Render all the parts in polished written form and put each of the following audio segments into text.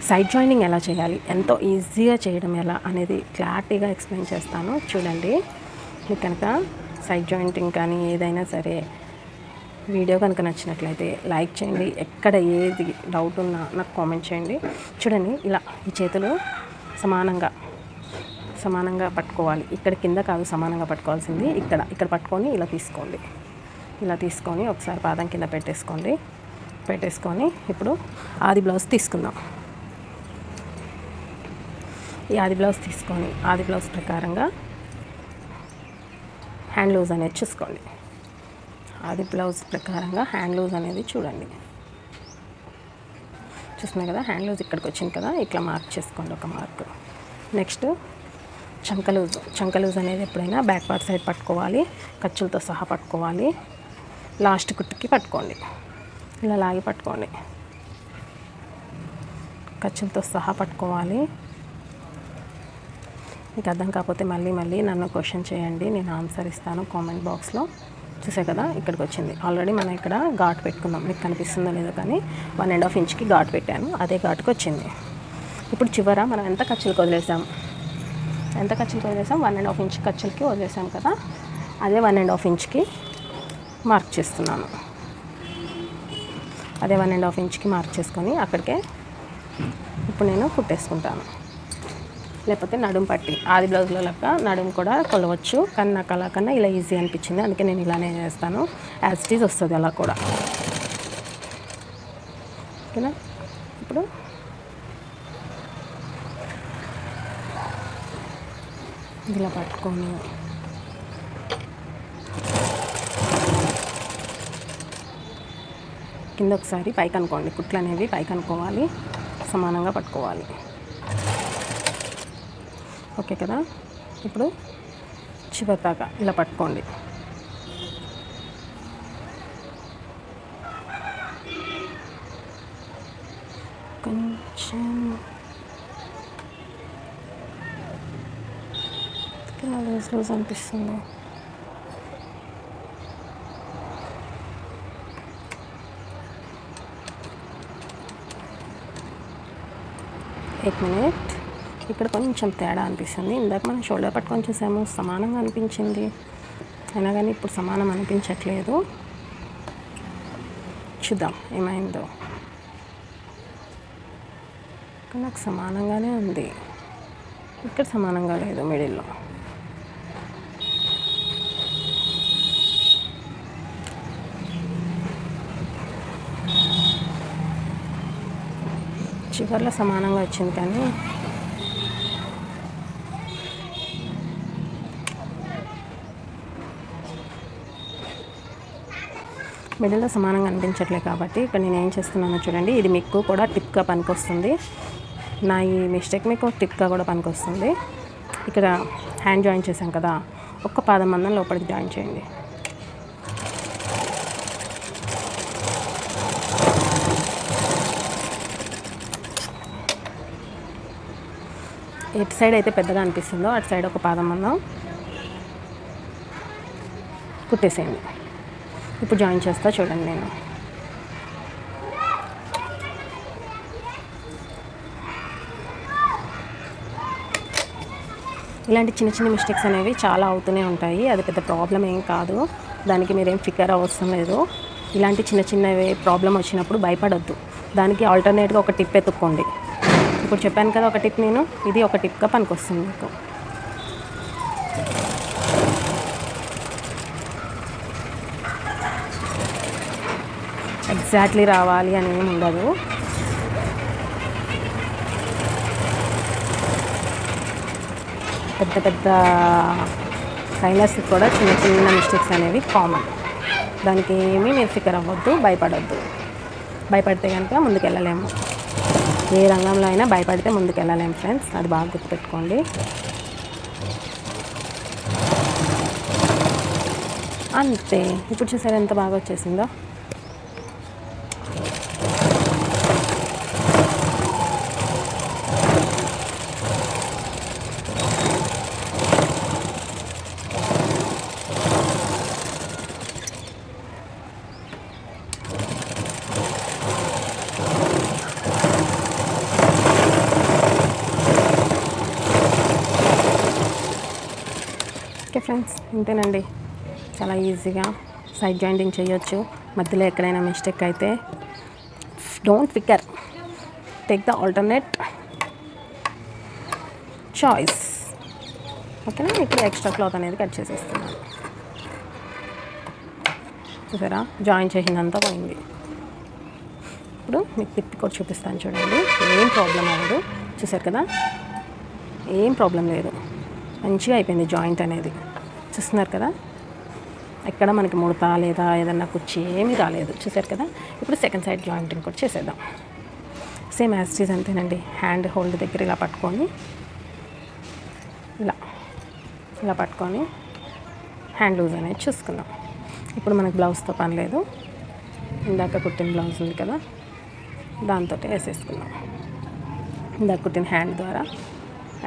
Side joining ఎలా చేయాలి, ఎంతో ఈజీగా చేయడం ఎలా అనేది క్లారిటీగా ఎక్స్ప్లెయిన్ చేస్తాను చూడండి. మీకు కనుక సైడ్ జాయింటింగ్ కానీ ఏదైనా సరే వీడియో కనుక నచ్చినట్లయితే లైక్ చేయండి. ఎక్కడ ఏది డౌట్ ఉన్నా నాకు కామెంట్ చేయండి. చూడండి, ఇలా ఈ చేతులు సమానంగా పట్టుకోవాలి. ఇక్కడ కింద కాదు సమానంగా పట్టుకోవాల్సింది, ఇక్కడ పట్టుకొని ఇలా తీసుకొని ఒకసారి పాదం కింద పెట్టేసుకొని ఇప్పుడు ఆది బ్లౌజ్ తీసుకుందాం. ఈ ఆది బ్లౌజ్ తీసుకొని ఆది బ్లౌజ్ ప్రకారంగా హ్యాండ్ లూజ్ అనేది చూసుకోండి. ఆది బ్లౌజ్ ప్రకారంగా హ్యాండ్ లూజ్ అనేది చూడండి. చూస్తున్నాయి కదా, హ్యాండ్ లూజ్ ఇక్కడికి వచ్చింది కదా, ఇట్లా మార్క్ చేసుకోండి ఒక మార్క్. నెక్స్ట్ చంక లూజ్ అనేది ఎప్పుడైనా బ్యాక్ పార్ట్ సైడ్ పట్టుకోవాలి, ఖర్చులతో సహా పట్టుకోవాలి. లాస్ట్ కుట్టుకి పట్టుకోండి, ఇలా లాగి పట్టుకోండి, ఖర్చులతో సహా పట్టుకోవాలి. మీకు అర్థం కాకపోతే మళ్ళీ నన్ను క్వశ్చన్ చేయండి, నేను ఆన్సర్ ఇస్తాను కామెంట్ బాక్స్లో. చూసే కదా, ఇక్కడికి వచ్చింది. ఆల్రెడీ మనం ఇక్కడ ఘాట్ పెట్టుకున్నాం, మీకు కనిపిస్తుందో లేదో కానీ 1.5 ఇంచ్కి ఘాట్ పెట్టాను, అదే ఘాటుకి వచ్చింది. ఇప్పుడు చివర మనం ఎంత ఖర్చులకు వదిలేసాం 1.5 ఇంచ్ ఖర్చులకి వదిలేసాం కదా, అదే 1.5 ఇంచ్కి మార్క్ చేస్తున్నాను. అదే 1.5 ఇంచ్కి మార్క్ చేసుకొని అక్కడికే ఇప్పుడు నేను కుట్టేసుకుంటాను. లేకపోతే నడుం పట్టి ఆది బ్లౌజ్లో లెక్క నడుము కూడా కొలవచ్చు, కానీ నాకు అలా కన్నా ఇలా ఈజీ అనిపించింది, అందుకే నేను ఇలానే చేస్తాను. యాజ్ ఇట్ ఈజ్ వస్తుంది అలా కూడా. ఓకేనా, ఇప్పుడు ఇలా పట్టుకొని కింద ఒకసారి పైకి అనుకోండి, కుట్లు అనేవి పైకి అనుకోవాలి, సమానంగా పట్టుకోవాలి. ఓకే కదా, ఇప్పుడు చివరి దాకా ఇలా పట్టుకోండి. కొంచెం లూజ్ అనిపిస్తుంది. एक मिनट, ఇక్కడ కొంచెం తేడా అనిపిస్తుంది. ఇందాక మనం షోల్డర్ పట్టుకొని చూసాము, సమానంగా అనిపించింది, అయినా కానీ ఇప్పుడు సమానం అనిపించట్లేదు. చూద్దాం ఏమైందో. నాకు సమానంగానే ఉంది, ఇక్కడ సమానంగా లేదు మిడిల్లో. చివర్లో సమానంగా వచ్చింది, కానీ మిడిల్లో సమానంగా అనిపించట్లేదు. కాబట్టి ఇక్కడ నేను ఏం చేస్తున్నానో చూడండి, ఇది మీకు కూడా టిప్గా పనికొస్తుంది. నా ఈ మిస్టేక్ మీకు టిప్గా కూడా పనికొస్తుంది. ఇక్కడ హ్యాండ్ జాయిన్ చేశాం కదా, ఒక్క పాదం మందం లోపలికి జాయిన్ చేయండి. ఎటు సైడ్ అయితే పెద్దగా అనిపిస్తుందో అటు సైడ్ ఒక పాదం మందం కుట్టేసేయండి. ఇప్పుడు జాయిన్ చేస్తా చూడండి. నేను ఇలాంటి చిన్న మిస్టేక్స్ అనేవి చాలా అవుతూనే ఉంటాయి, అది పెద్ద ప్రాబ్లం ఏం కాదు, దానికి మీరేం ఫికర్ అవసరం లేదు. ఇలాంటి చిన్నవి ప్రాబ్లం వచ్చినప్పుడు భయపడొద్దు, దానికి ఆల్టర్నేట్గా ఒక టిప్ ఎత్తుక్కోండి. ఇప్పుడు చెప్పాను కదా ఒక టిప్, నేను ఇది ఒక టిప్గా పనికొస్తుంది మీకు. ఎగ్జాక్ట్లీ రావాలి అని ఏమి ఉండదు. పెద్ద ట్రైనర్స్కి కూడా చిన్న మిస్టేక్స్ అనేవి కామన్, దానికి ఏమీ మీరు ఫికర్ అవ్వద్దు, భయపడొద్దు. భయపడితే కనుక ముందుకెళ్ళలేము, ఏ రంగంలో అయినా భయపడితే ముందుకెళ్ళలేము ఫ్రెండ్స్, అది బాగా గుర్తుపెట్టుకోండి. అంతే, ఇప్పుడు చూసారు ఎంత బాగా వచ్చేసిందో. ఫ్రెండ్స్, ఇంతేనండి. చాలా ఈజీగా సైడ్ జాయింటింగ్ చేయొచ్చు. మధ్యలో ఎక్కడైనా మిస్టేక్ అయితే డోంట్ ఫికర్, టేక్ ద ఆల్టర్నేట్ చాయిస్. ఓకేనా? ఇప్పుడు ఎక్స్ట్రా క్లాత్ అనేది కట్ చేసేస్తున్నాను. చూసారా, జాయిన్ చేసిందంతా పోయింది. ఇప్పుడు మీకు తిప్పి కూడా చూపిస్తాను చూడండి. ఏం ప్రాబ్లం అవ్వదు. చూసారు కదా, ఏం ప్రాబ్లం లేదు. మంచిగా అయిపోయింది జాయింట్ అనేది. చూస్తున్నారు కదా, ఎక్కడ మనకి ముడత లేదా ఏదన్నా కుర్చీ ఏమీ రాలేదు. చూసారు కదా. ఇప్పుడు సెకండ్ సైడ్ జాయింటింగ్ కూడా చేసేద్దాం. సేమ్ యాజ్ ఇట్ ఈజ్ అంతేనండి. హ్యాండ్ హోల్డ్ దగ్గర ఇలా పట్టుకొని ఇలా పట్టుకొని హ్యాండ్ లూజ్ అనేది చూసుకుందాం. ఇప్పుడు మనకు బ్లౌజ్తో పని లేదు. ఇందాక కుట్టిన బ్లౌజ్ ఉంది కదా, దాంతో వేసేసుకుందాం. ఇందాక కుట్టిన హ్యాండ్ ద్వారా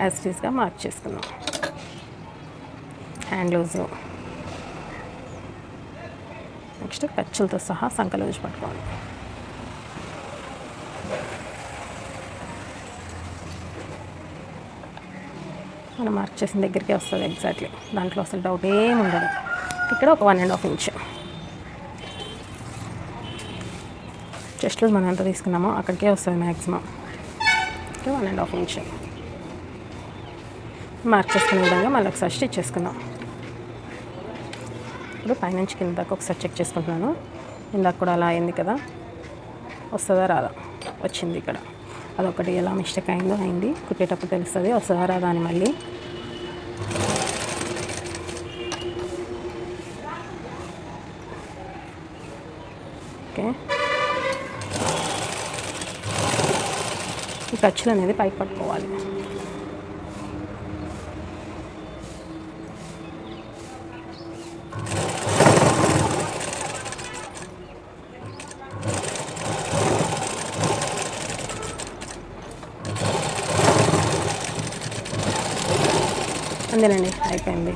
యాజ్ ఇట్ ఈజ్గా మార్క్ చేసుకుందాం. హ్యాండ్ లూజు, నెక్స్ట్ ఖర్చులతో సహా సంక లూజ్ పట్టుకోవాలి. మనం మార్క్ చేసిన దగ్గరికి వస్తుంది ఎగ్జాక్ట్లీ. దాంట్లో అసలు డౌట్ ఏమి ఉండదు. ఇక్కడ ఒక 1.5 ఇంచ్ చెస్ట్ లూజ్ మనం ఎంత తీసుకున్నామో అక్కడికే వస్తుంది మ్యాక్సిమం. ఇక్కడ 1.5 ఇంచ్ మార్క్ చేసుకునే విధంగా మళ్ళీ ఒకసారి స్టిచ్ చేసుకుందాం. ఇప్పుడు పైనుంచి కింద దాకా ఒకసారి చెక్ చేసుకుంటున్నాను. ఇందాక కూడా అలా అయింది కదా, వస్తుందా రాదా? వచ్చింది. ఇక్కడ అదొకటి ఎలా మిస్టేక్ అయింది. కుట్టేటప్పుడు తెలుస్తుంది వస్తుందా రాదా అని. మళ్ళీ ఓకే, ఈ ఖర్చులు అనేది పైకి పట్టుకోవాలి. అంతేనండి, అయిపోయింది.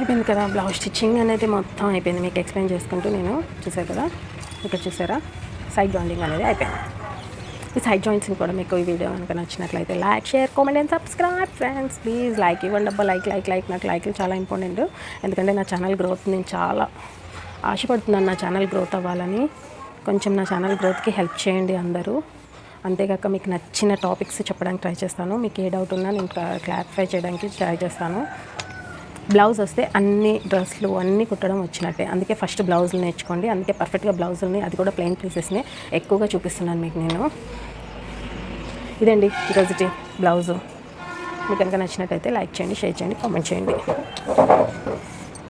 అయిపోయింది కదా. బ్లౌజ్ స్టిచ్చింగ్ అనేది మొత్తం అయిపోయింది. మీకు ఎక్స్ప్లెయిన్ చేసుకుంటూ నేను చూసారు కదా, ఇక్కడ చూసారా సైడ్ జాయింటింగ్ అనేది అయిపోయింది. ఈ సైడ్ జాయింట్స్ని కూడా మీకు ఈ వీడియో కనుక నచ్చినట్లయితే like, share, comment and subscribe. Friends please like ఇవ్వండి అబ్బా. లైక్ నాకు లైక్లు చాలా ఇంపార్టెంట్. ఎందుకంటే నా ఛానల్ గ్రోత్ నేను చాలా ఆశపడుతున్నాను. నా ఛానల్ గ్రోత్ అవ్వాలని కొంచెం నా ఛానల్ గ్రోత్కి హెల్ప్ చేయండి అందరూ. అంతేకాక మీకు నచ్చిన టాపిక్స్ చెప్పడానికి ట్రై చేస్తాను. మీకు ఏ డౌట్ ఉన్నా నేను క్లారిఫై చేయడానికి ట్రై చేస్తాను. బ్లౌజ్ వస్తే అన్ని డ్రెస్లు అన్నీ కుట్టడం వచ్చినట్టే. అందుకే ఫస్ట్ బ్లౌజులు నేర్చుకోండి. అందుకే పర్ఫెక్ట్గా బ్లౌజుల్ని, అది కూడా ప్లెయిన్ పీసెస్ని ఎక్కువగా చూపిస్తున్నాను మీకు నేను. ఇదండి ఈరోజుటి బ్లౌజు. మీకు కనుక నచ్చినట్టయితే లైక్ చేయండి, షేర్ చేయండి, కామెంట్ చేయండి.